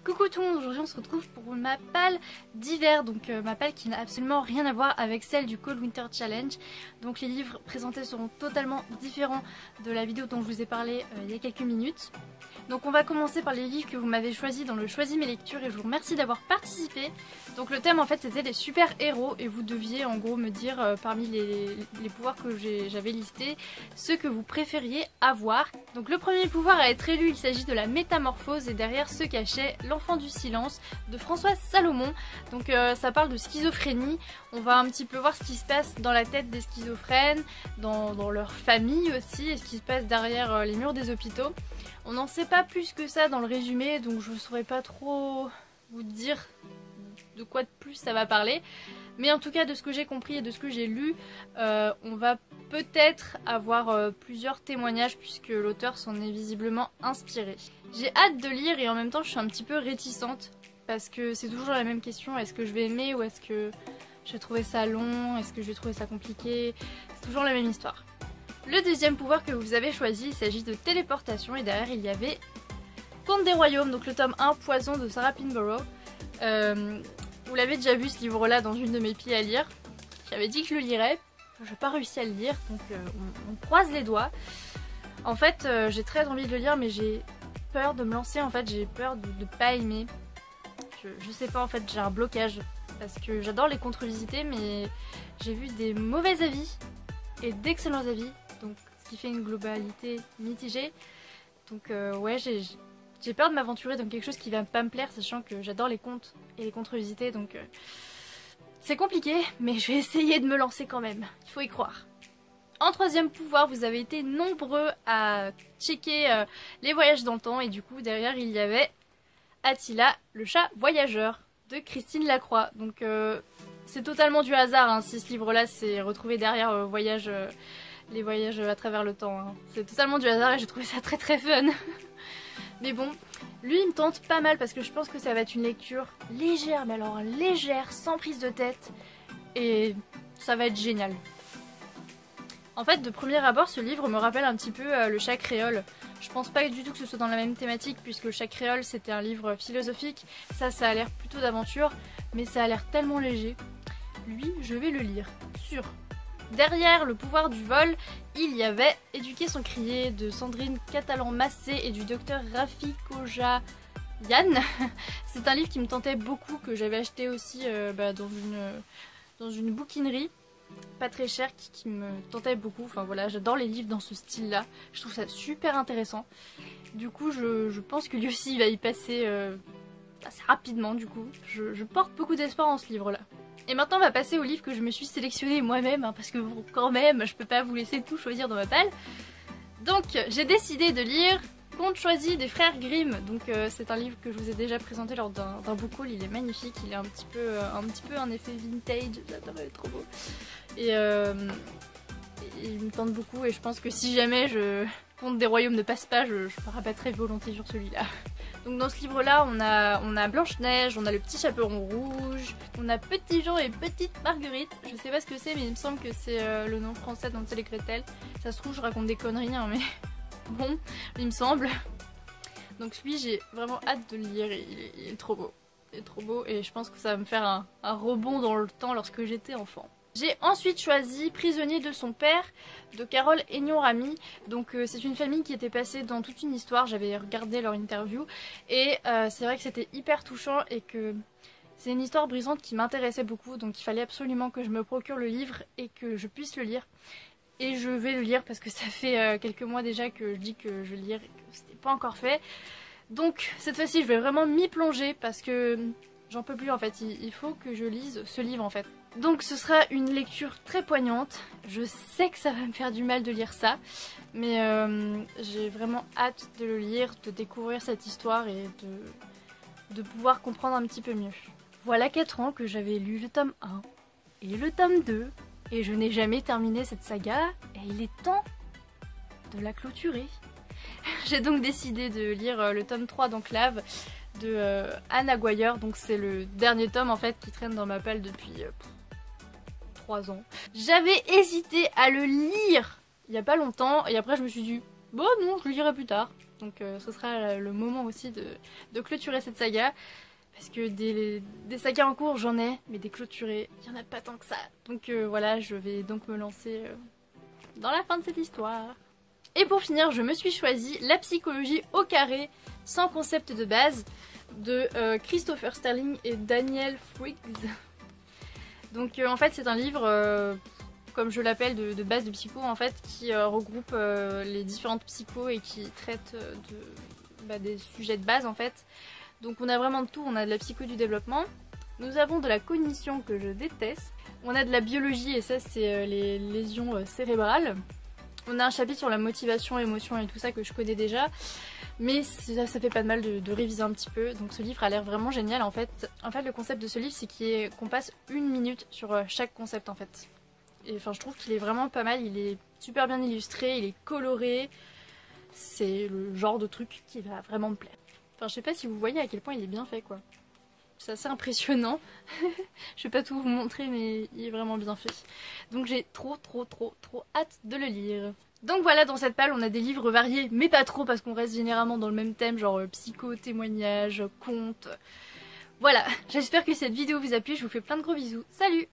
Coucou tout le monde, aujourd'hui on se retrouve pour ma palle d'hiver, donc ma palle qui n'a absolument rien à voir avec celle du Cold Winter Challenge. Donc les livres présentés seront totalement différents de la vidéo dont je vous ai parlé il y a quelques minutes. Donc on va commencer par les livres que vous m'avez choisis dans le Choisis mes lectures et je vous remercie d'avoir participé. Donc le thème en fait c'était les super héros et vous deviez en gros me dire parmi les pouvoirs que j'avais listés ceux que vous préfériez avoir. Donc le premier pouvoir à être élu, il s'agit de la métamorphose et derrière se cachait l'enfant du silence de Françoise Salomon. Donc ça parle de schizophrénie, on va un petit peu voir ce qui se passe dans la tête des schizophrènes, dans leur famille aussi et ce qui se passe derrière les murs des hôpitaux. On n'en sait pas plus que ça dans le résumé, donc je ne saurais pas trop vous dire de quoi de plus ça va parler. Mais en tout cas, de ce que j'ai compris et de ce que j'ai lu, on va peut-être avoir plusieurs témoignages puisque l'auteur s'en est visiblement inspiré. J'ai hâte de lire et en même temps je suis un petit peu réticente parce que c'est toujours la même question, est-ce que je vais aimer ou est-ce que je vais trouver ça long, est-ce que je vais trouver ça compliqué, c'est toujours la même histoire. Le deuxième pouvoir que vous avez choisi, il s'agit de téléportation et derrière il y avait Conte des Royaumes, donc le tome 1, Poison de Sarah Pinborough. Vous l'avez déjà vu ce livre-là dans une de mes piles à lire. J'avais dit que je le lirais, je n'ai pas réussi à le lire, donc on croise les doigts. En fait, j'ai très envie de le lire, mais j'ai peur de me lancer, en fait, j'ai peur de ne pas aimer. Je sais pas, en fait, j'ai un blocage, parce que j'adore les contre-visités, mais j'ai vu des mauvais avis et d'excellents avis. Donc ce qui fait une globalité mitigée. Donc ouais, j'ai peur de m'aventurer dans quelque chose qui va pas me plaire, sachant que j'adore les contes et les contre-visités, donc c'est compliqué, mais je vais essayer de me lancer quand même, il faut y croire. En troisième pouvoir, vous avez été nombreux à checker les voyages dans le temps, et du coup derrière il y avait Attila, le chat voyageur, de Christine Lacroix. Donc c'est totalement du hasard hein, si ce livre-là s'est retrouvé derrière les voyages à travers le temps. Hein. C'est totalement du hasard et j'ai trouvé ça très très fun. Mais bon, lui il me tente pas mal parce que je pense que ça va être une lecture légère, mais alors légère, sans prise de tête. Et ça va être génial. En fait, de premier abord, ce livre me rappelle un petit peu le chat créole. Je pense pas du tout que ce soit dans la même thématique puisque le chat créole c'était un livre philosophique. Ça a l'air plutôt d'aventure, mais ça a l'air tellement léger. Lui, je vais le lire, sûr. Derrière le pouvoir du vol, il y avait Éduquer son crier de Sandrine Catalan-Massé et du docteur Rafi Koja Yann. C'est un livre qui me tentait beaucoup, que j'avais acheté aussi dans une bouquinerie, pas très cher, qui me tentait beaucoup. Enfin voilà, j'adore les livres dans ce style-là, je trouve ça super intéressant. Du coup, je pense que lui aussi il va y passer assez rapidement du coup. Je porte beaucoup d'espoir en ce livre-là. Et maintenant on va passer au livre que je me suis sélectionné moi-même, hein, parce que bon, quand même, je peux pas vous laisser tout choisir dans ma palle. Donc j'ai décidé de lire Conte choisi des frères Grimm. Donc c'est un livre que je vous ai déjà présenté lors d'un book haul, il est magnifique, il est un petit peu un effet vintage, j'adore, il est trop beau. Et il me tente beaucoup et je pense que si jamais Conte des Royaumes ne passe pas, je me rabattrai volontiers sur celui-là. Donc dans ce livre-là, on a Blanche-Neige, on a le petit chaperon rouge, on a Petit Jean et Petite Marguerite. Je sais pas ce que c'est, mais il me semble que c'est le nom français d'Hansel et Gretel. Ça se trouve, je raconte des conneries, hein, mais bon, il me semble. Donc lui, j'ai vraiment hâte de le lire, il est trop beau. Il est trop beau et je pense que ça va me faire un rebond dans le temps lorsque j'étais enfant. J'ai ensuite choisi Prisonnier de son père de Carole Aignan-Ramy. Donc c'est une famille qui était passée dans toute une histoire, j'avais regardé leur interview et c'est vrai que c'était hyper touchant et que c'est une histoire brisante qui m'intéressait beaucoup, donc il fallait absolument que je me procure le livre et que je puisse le lire. Et je vais le lire parce que ça fait quelques mois déjà que je dis que je vais le lire et que c'était pas encore fait. Donc cette fois-ci je vais vraiment m'y plonger parce que j'en peux plus en fait, il faut que je lise ce livre en fait. Donc ce sera une lecture très poignante, je sais que ça va me faire du mal de lire ça, mais j'ai vraiment hâte de le lire, de découvrir cette histoire et de pouvoir comprendre un petit peu mieux. Voilà 4 ans que j'avais lu le tome 1 et le tome 2, et je n'ai jamais terminé cette saga, et il est temps de la clôturer. J'ai donc décidé de lire le tome 3 d'Enclave de Anne Aguirre, donc c'est le dernier tome en fait qui traîne dans ma palle depuis 3 ans. J'avais hésité à le lire il y a pas longtemps et après je me suis dit bon non, je le lirai plus tard. Donc ce sera le moment aussi de clôturer cette saga. Parce que des sagas en cours j'en ai, mais des clôturés, il n'y en a pas tant que ça. Donc voilà, je vais donc me lancer dans la fin de cette histoire. Et pour finir, je me suis choisi La psychologie au carré, sans concept de base, de Christopher Sterling et Daniel Friggs. Donc en fait c'est un livre, comme je l'appelle, de base de psycho en fait, qui regroupe les différentes psychos et qui traite des sujets de base en fait. Donc on a vraiment de tout, on a de la psycho du développement, nous avons de la cognition que je déteste, on a de la biologie et ça c'est les lésions cérébrales, on a un chapitre sur la motivation, émotion et tout ça que je connais déjà, mais ça fait pas de mal de réviser un petit peu, donc ce livre a l'air vraiment génial en fait. En fait le concept de ce livre c'est qu'on passe 1 minute sur chaque concept en fait. Et enfin je trouve qu'il est vraiment pas mal, il est super bien illustré, il est coloré, c'est le genre de truc qui va vraiment me plaire. Enfin, je sais pas si vous voyez à quel point il est bien fait, quoi. C'est assez impressionnant. Je vais pas tout vous montrer, mais il est vraiment bien fait. Donc j'ai trop hâte de le lire. Donc voilà, dans cette palle, on a des livres variés, mais pas trop, parce qu'on reste généralement dans le même thème, genre psycho, témoignage, conte. Voilà, j'espère que cette vidéo vous a plu, je vous fais plein de gros bisous. Salut!